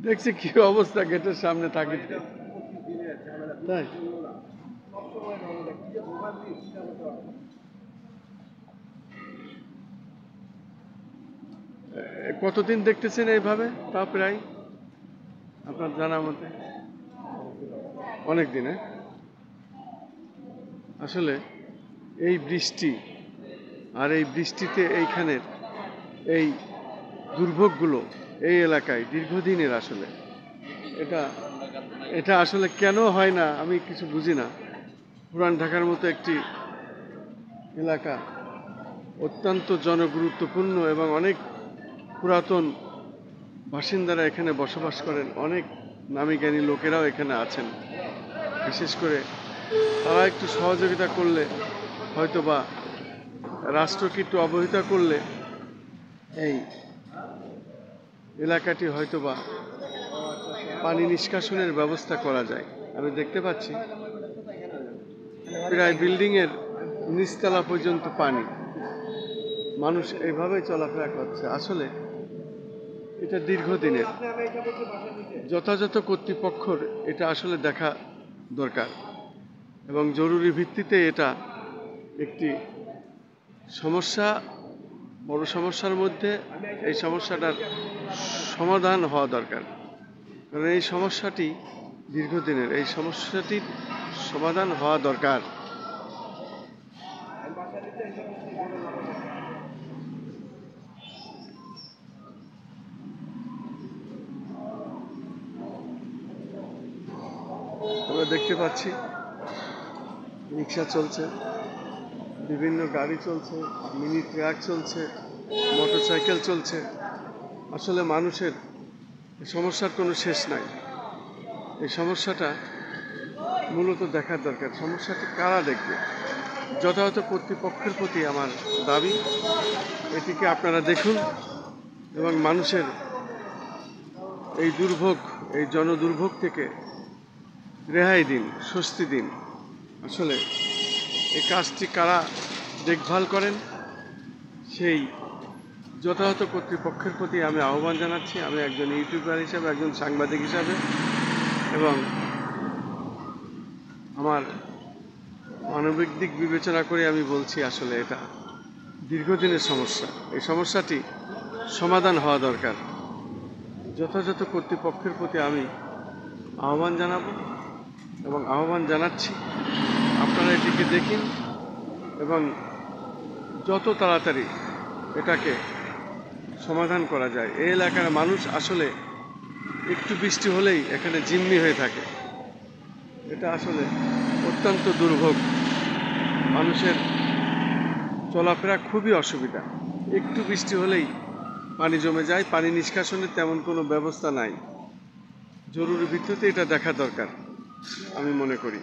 দেখছি কি অবস্থা গেটের সামনে থাকি তাই কতদিন দেখতেছেন এইভাবে তা প্রায় আপনার জানা মতে অনেক দিন আসলে এই বৃষ্টি আর এই বৃষ্টিতে এইখানের এই দুর্ভোগগুলো এই এলাকায় দীর্ঘদিনের আসলে এটা আসলে কেন হয় না আমি কিছু বুঝি না। পুরান ঢাকার মতো একটি এলাকা অত্যন্ত জনগুরুত্বপূর্ণ এবং অনেক পুরাতন বাসিন্দারা এখানে বসবাস করেন, অনেক নামী জ্ঞানী লোকেরাও এখানে আছেন। বিশেষ করে তারা একটু সহযোগিতা করলে হয়তোবা রাষ্ট্রকে একটু অবহেলা করলে এই এলাকাটি হয়তোবা পানি নিষ্কাশনের ব্যবস্থা করা যায়। আমি দেখতে পাচ্ছি প্রায় বিল্ডিংয়ের নিচতলা পর্যন্ত পানি, মানুষ এইভাবে চলাফেরা করছে। আসলে এটা দীর্ঘদিনের, যথাযথ কর্তৃপক্ষর এটা আসলে দেখা দরকার এবং জরুরি ভিত্তিতে এটা একটি সমস্যা, বড় সমস্যার মধ্যে এই সমস্যাটার সমাধান হওয়া দরকার। কারণ এই সমস্যাটি দীর্ঘদিনের, এই সমস্যাটির সমাধান হওয়া দরকার। আমরা দেখতে পাচ্ছি রিক্সা চলছে, বিভিন্ন গাড়ি চলছে, মিনি ট্রাক চলছে, মোটরসাইকেল চলছে। আসলে মানুষের সমস্যার কোনো শেষ নাই। এই সমস্যাটা মূলত দেখার দরকার, সমস্যাটি কারা দেখবে। যথাযথ কর্তৃপক্ষের প্রতি আমার দাবি, এটিকে আপনারা দেখুন এবং মানুষের এই দুর্ভোগ, এই জনদুর্ভোগ থেকে রেহাই দিন, স্বস্তি দিন। আসলে এই কাজটি কারা দেখভাল করেন সেই যথাযথ কর্তৃপক্ষের প্রতি আমি আহ্বান জানাচ্ছি। আমি একজন ইউটিউবার হিসাবে, একজন সাংবাদিক হিসাবে এবং আমার মানবিক দিক বিবেচনা করে আমি বলছি, আসলে এটা দীর্ঘদিনের সমস্যা। এই সমস্যাটি সমাধান হওয়া দরকার। যথাযথ কর্তৃপক্ষের প্রতি আমি আহ্বান জানাবো এবং আহ্বান জানাচ্ছি, আপনারা এটিকে দেখুন এবং যত তাড়াতাড়ি এটাকে সমাধান করা যায়। এই এলাকার মানুষ আসলে একটু বৃষ্টি হলেই এখানে জিম্মি হয়ে থাকে। এটা আসলে অত্যন্ত দুর্ভোগ, মানুষের চলাফেরা খুবই অসুবিধা। একটু বৃষ্টি হলেই পানি জমে যায়, পানি নিষ্কাশনের তেমন কোনো ব্যবস্থা নাই। জরুরি ভিত্তিতে এটা দেখা দরকার আমি মনে করি।